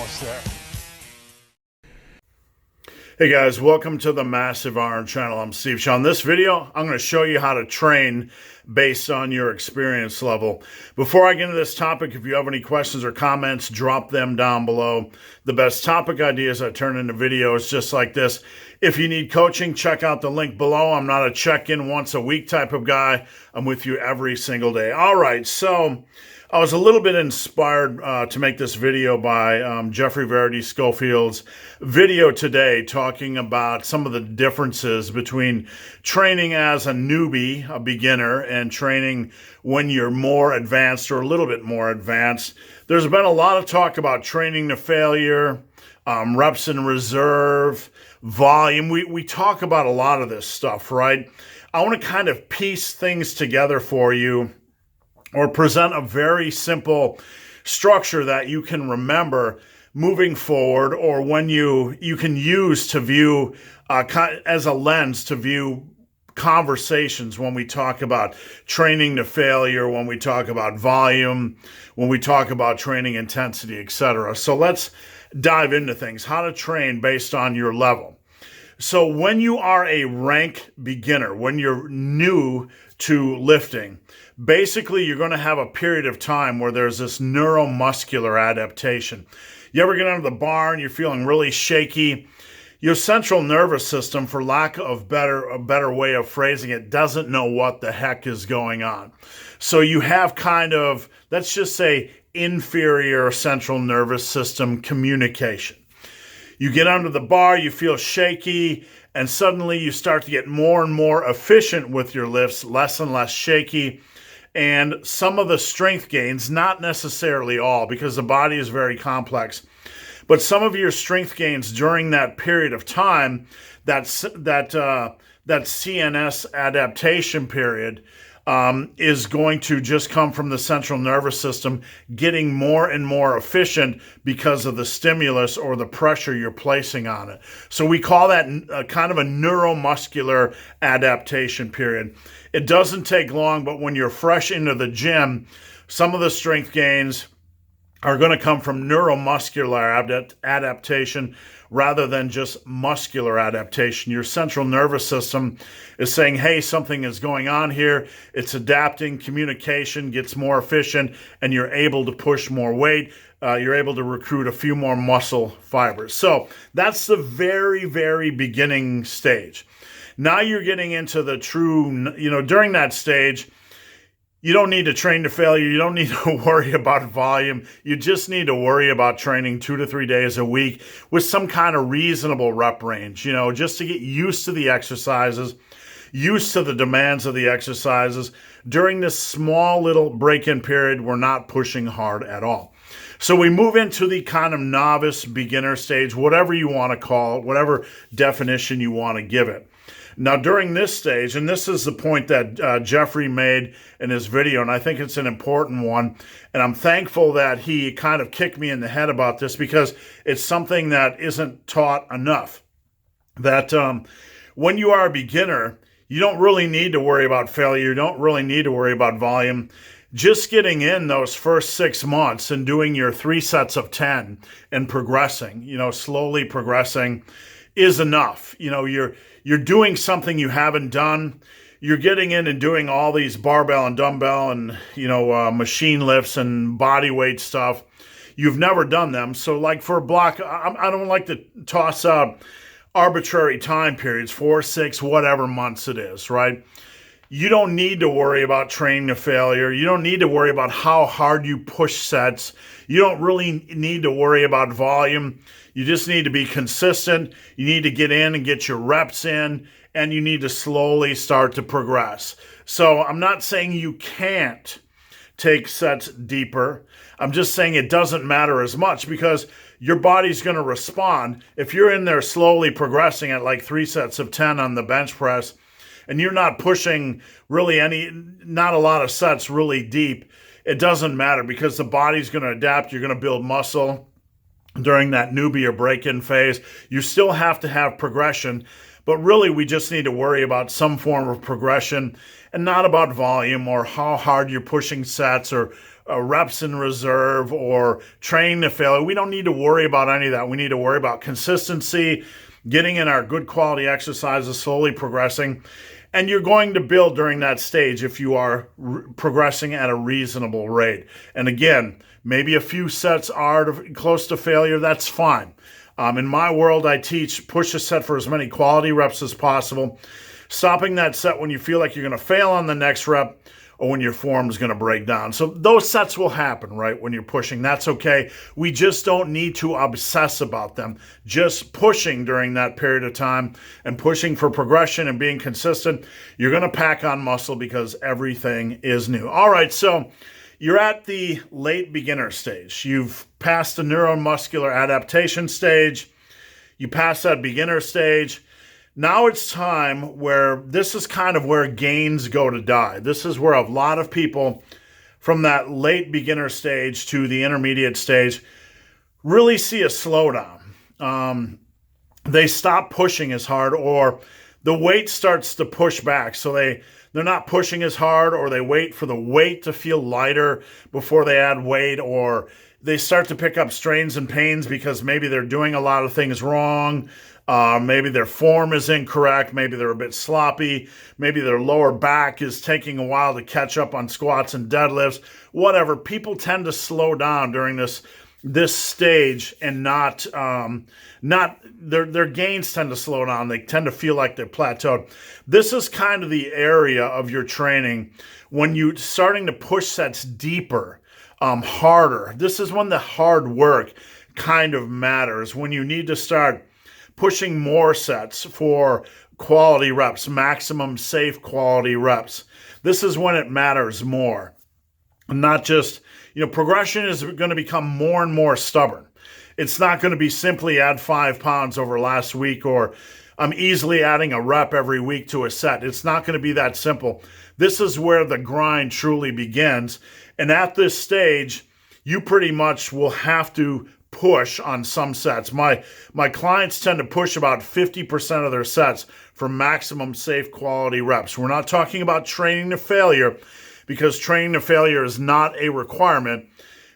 almost there. Hey guys, welcome to the Massive Iron channel. I'm Steve Shaw. In this video, I'm going to show you how to train based on your experience level. Before I get into this topic, if you have any questions or comments, drop them down below. The best topic ideas I turn into videos just like this. If you need coaching, check out the link below. I'm not a check-in once a week type of guy. I'm with you every single day. All right, so I was a little bit inspired to make this video by Jeffrey Verity Schofield's video today, talking about some of the differences between training as a newbie, a beginner, and training when you're more advanced or a little bit more advanced. There's been a lot of talk about training to failure, reps in reserve, volume. We talk about a lot of this stuff, right? I want to kind of piece things together for you, or present a very simple structure that you can remember moving forward, or when you can use to view as a lens to view conversations when we talk about training to failure, when we talk about volume, when we talk about training intensity, etc. So let's dive into things. How to train based on your level. So when you are a rank beginner, when you're new to lifting, basically you're going to have a period of time where there's this neuromuscular adaptation. You ever get under the bar and you're feeling really shaky? Your central nervous system, for lack of a better way of phrasing it, doesn't know what the heck is going on. So you have kind of, let's just say, inferior central nervous system communication. You get under the bar, you feel shaky, and suddenly you start to get more and more efficient with your lifts, less and less shaky. And some of the strength gains, not necessarily all, because the body is very complex, but some of your strength gains during that period of time, that CNS adaptation period, is going to just come from the central nervous system getting more and more efficient because of the stimulus or the pressure you're placing on it. So we call that kind of a neuromuscular adaptation period. It doesn't take long, but when you're fresh into the gym, some of the strength gains are going to come from neuromuscular adaptation rather than just muscular adaptation. Your central nervous system is saying, hey, something is going on here. It's adapting, communication gets more efficient, and you're able to push more weight. You're able to recruit a few more muscle fibers. So that's the very, very beginning stage. Now you're getting into the true, during that stage, you don't need to train to failure. You don't need to worry about volume. You just need to worry about training 2 to 3 days a week with some kind of reasonable rep range, just to get used to the exercises, used to the demands of the exercises. During this small little break-in period, we're not pushing hard at all. So we move into the kind of novice beginner stage, whatever you want to call it, whatever definition you want to give it. Now, during this stage, and this is the point that Jeffrey made in his video, and I think it's an important one, and I'm thankful that he kind of kicked me in the head about this because it's something that isn't taught enough. That when you are a beginner, you don't really need to worry about failure. You don't really need to worry about volume. Just getting in those first 6 months and doing your 3 sets of 10 and progressing, slowly progressing is enough. You're doing something you haven't done. You're getting in and doing all these barbell and dumbbell and, machine lifts and body weight stuff. You've never done them. So like for a block, I don't like to toss up arbitrary time periods, 4, 6, whatever months it is, right? You don't need to worry about training to failure. You don't need to worry about how hard you push sets. You don't really need to worry about volume. You just need to be consistent. You need to get in and get your reps in, and you need to slowly start to progress. So I'm not saying you can't take sets deeper. I'm just saying it doesn't matter as much because your body's going to respond. If you're in there slowly progressing at like 3 sets of 10 on the bench press, and you're not pushing really not a lot of sets really deep, it doesn't matter because the body's going to adapt. You're going to build muscle during that newbie or break-in phase. You still have to have progression, but really we just need to worry about some form of progression and not about volume or how hard you're pushing sets or reps in reserve or training to failure. We don't need to worry about any of that. We need to worry about consistency, getting in our good quality exercises, slowly progressing. And you're going to build during that stage if you are progressing at a reasonable rate. And again, maybe a few sets are close to failure. That's fine. In my world, I teach push a set for as many quality reps as possible, stopping that set when you feel like you're going to fail on the next rep or when your form is going to break down. So those sets will happen, right, when you're pushing. That's okay. We just don't need to obsess about them. Just pushing during that period of time and pushing for progression and being consistent, you're going to pack on muscle because everything is new. All right, so you're at the late beginner stage. You've passed the neuromuscular adaptation stage. You pass that beginner stage. Now it's time where this is kind of where gains go to die. This is where a lot of people from that late beginner stage to the intermediate stage really see a slowdown. They stop pushing as hard, or the weight starts to push back. So they're not pushing as hard, or they wait for the weight to feel lighter before they add weight, or they start to pick up strains and pains because maybe they're doing a lot of things wrong. Maybe their form is incorrect. Maybe they're a bit sloppy. Maybe their lower back is taking a while to catch up on squats and deadlifts. Whatever. People tend to slow down during this stage, and not their gains tend to slow down. They tend to feel like they're plateaued. This is kind of the area of your training when you're starting to push sets deeper, harder. This is when the hard work kind of matters, when you need to start pushing more sets for quality reps, maximum safe quality reps. This is when it matters more. Not just, progression is going to become more and more stubborn. It's not going to be simply add 5 pounds over last week, or I'm easily adding a rep every week to a set. It's not going to be that simple. This is where the grind truly begins. And at this stage, you pretty much will have to push on some sets. My clients tend to push about 50% of their sets for maximum safe quality reps. We're not talking about training to failure, because training to failure is not a requirement.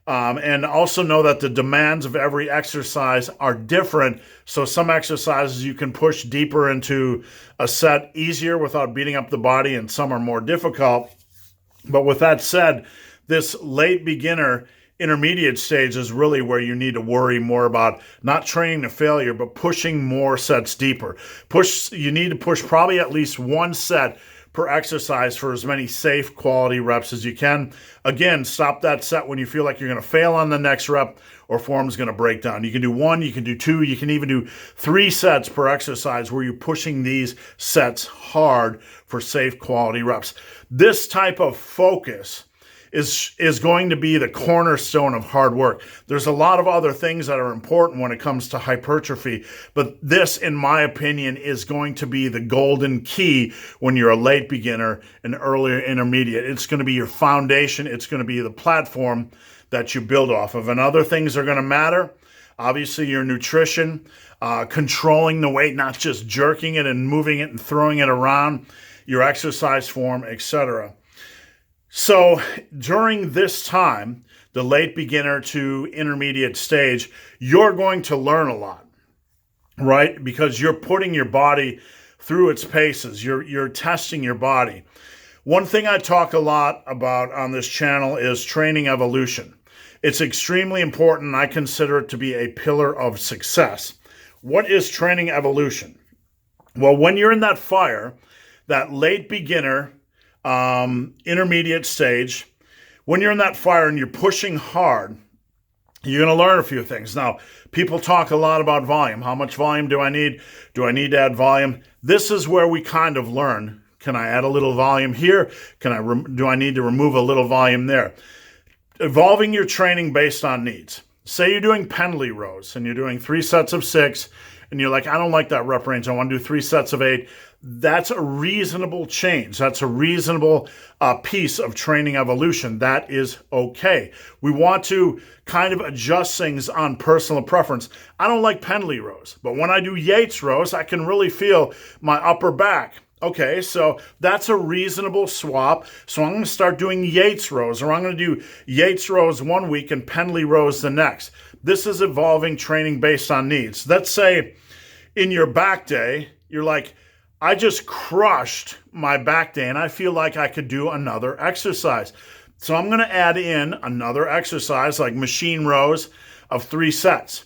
And also know that the demands of every exercise are different. So some exercises you can push deeper into a set easier without beating up the body, and some are more difficult. But with that said, this late beginner intermediate stage is really where you need to worry more about not training to failure, but pushing more sets deeper. You need to push probably at least one set per exercise for as many safe quality reps as you can. Again, stop that set when you feel like you're going to fail on the next rep or form is going to break down. You can do 1, you can do 2, you can even do 3 sets per exercise where you're pushing these sets hard for safe quality reps. This type of focus is going to be the cornerstone of hard work. There's a lot of other things that are important when it comes to hypertrophy, but this, in my opinion, is going to be the golden key when you're a late beginner and earlier intermediate. It's going to be your foundation. It's going to be the platform that you build off of. And other things are going to matter. Obviously, your nutrition, controlling the weight, not just jerking it and moving it and throwing it around, your exercise form, etc. So during this time, the late beginner to intermediate stage, you're going to learn a lot, right? Because you're putting your body through its paces. You're testing your body. One thing I talk a lot about on this channel is training evolution. It's extremely important. I consider it to be a pillar of success. What is training evolution? Well, when you're in that fire, that late beginner intermediate stage, when you're in that fire and you're pushing hard, you're going to learn a few things. Now, people talk a lot about volume. How much volume do I need? Do I need to add volume? This is where we kind of learn. Can I add a little volume here? Do I need to remove a little volume there? Evolving your training based on needs. Say you're doing pendlay rows and you're doing 3 sets of 6 and you're like, I don't like that rep range. I want to do 3 sets of 8. That's a reasonable change. That's a reasonable piece of training evolution. That is okay. We want to kind of adjust things on personal preference. I don't like pendlay rows, but when I do Yates rows, I can really feel my upper back Okay, so that's a reasonable swap. So I'm going to start doing Yates rows, or I'm going to do Yates rows one week and Pendley rows the next. This is evolving training based on needs. Let's say in your back day, you're like, I just crushed my back day and I feel like I could do another exercise. So I'm going to add in another exercise like machine rows of 3 sets.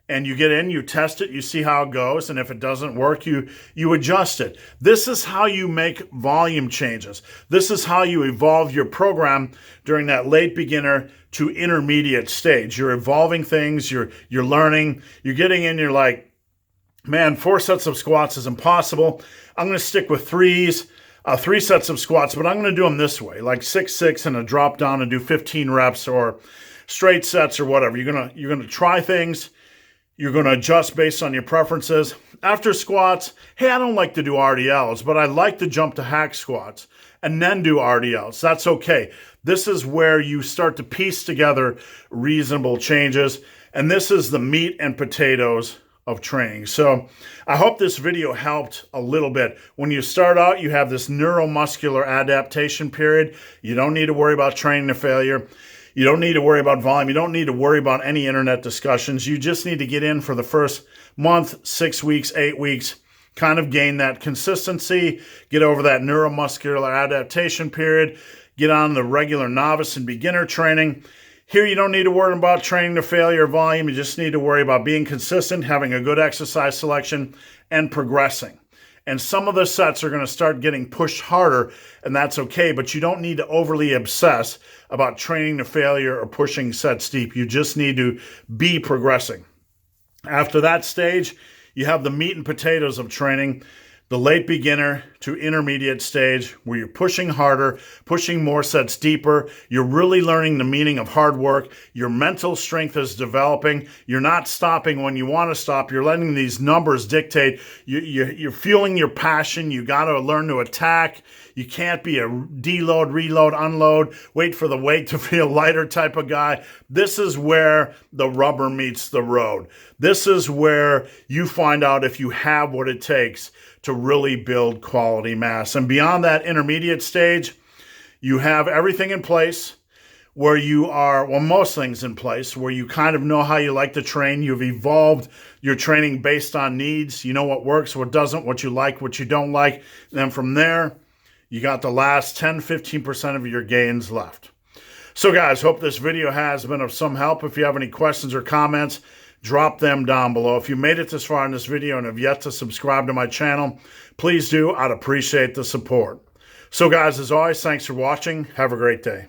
And you get in, you test it, you see how it goes, and if it doesn't work, you adjust it. This is how you make volume changes. This is how you evolve your program during that late beginner to intermediate stage. You're evolving things, you're learning, you're getting in, you're like, man, 4 sets of squats is impossible. I'm going to stick with 3 sets of squats, but I'm going to do them this way, like 6-6 and a drop down and do 15 reps or straight sets or whatever. You're going to try things. You're going to adjust based on your preferences. After squats, hey, I don't like to do RDLs, but I like to jump to hack squats and then do RDLs. That's okay. This is where you start to piece together reasonable changes, and this is the meat and potatoes of training. So I hope this video helped a little bit. When you start out, you have this neuromuscular adaptation period. You don't need to worry about training to failure. You don't need to worry about volume. You don't need to worry about any internet discussions. You just need to get in for the first month, 6 weeks, 8 weeks, kind of gain that consistency, get over that neuromuscular adaptation period, get on the regular novice and beginner training. Here, you don't need to worry about training to failure or volume. You just need to worry about being consistent, having a good exercise selection, and progressing. And some of the sets are going to start getting pushed harder, and that's okay, but you don't need to overly obsess about training to failure or pushing sets deep. You just need to be progressing. After that stage, you have the meat and potatoes of training, the late beginner to intermediate stage where you're pushing harder, pushing more sets deeper. You're really learning the meaning of hard work. Your mental strength is developing. You're not stopping when you want to stop. You're letting these numbers dictate. You're fueling your passion. You got to learn to attack. You can't be a deload, reload, unload, wait for the weight to feel lighter type of guy. This is where the rubber meets the road. This is where you find out if you have what it takes to really build quality mass. And beyond that intermediate stage, you have everything in place where you are, well, most things in place, where you kind of know how you like to train. You've evolved your training based on needs. You know what works, what doesn't, what you like, what you don't like. And then from there, you got the last 10, 15% of your gains left. So guys, hope this video has been of some help. If you have any questions or comments, drop them down below. If you made it this far in this video and have yet to subscribe to my channel, please do. I'd appreciate the support. So guys, as always, thanks for watching. Have a great day.